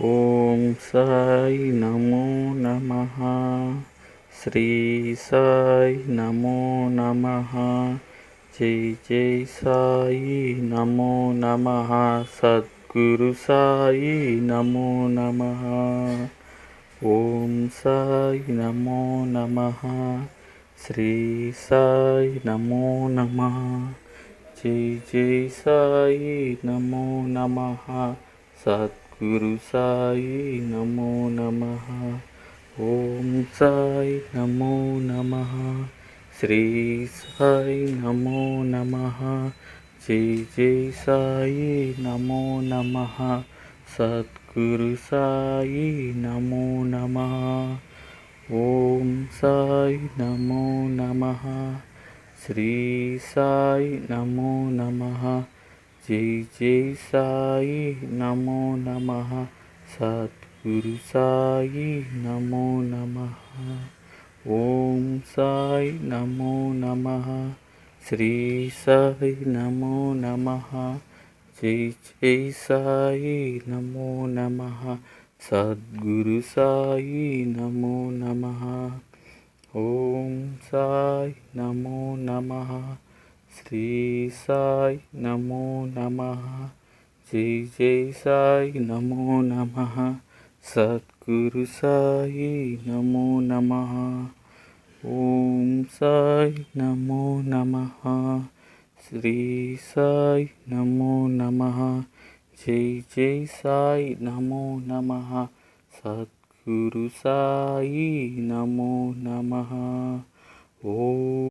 ఓం సాయి నమో నమః. శ్రీ సాయి నమో నమః. జై జై సాయి నమో నమః. సద్గురు సాయి నమో నమః. ఓం సాయి నమో నమః. శ్రీ సాయి నమో నమః. జై జై సాయి నమో నమః. సద్గురు సాయి నమో నమః. ఓం సాయి నమో నమః. శ్రీ సాయి నమో నమః. జై జై సాయి నమో నమః. సద్గురు సాయి నమో నమః. ఓం సాయి నమో నమః. శ్రీ సాయి నమో నమః. జై జై సాయి నమో నమః. సద్గురు సాయి నమో నమః. ఓం సాయి నమో నమః. శ్రీ సాయి నమో నమః. జై జై సాయి నమో నమః. సద్గురు సాయి నమో నమః. ఓం సాయి నమో నమః. శ్రీ సాయి నమో నమః. జై జై సాయి నమో నమః. సద్గురు సాయి నమో నమః. ఓం సాయి నమో నమః. శ్రీ సాయి నమో నమః. జై జై సాయి నమో నమః. సద్గురు సాయి నమో నమః. ఓం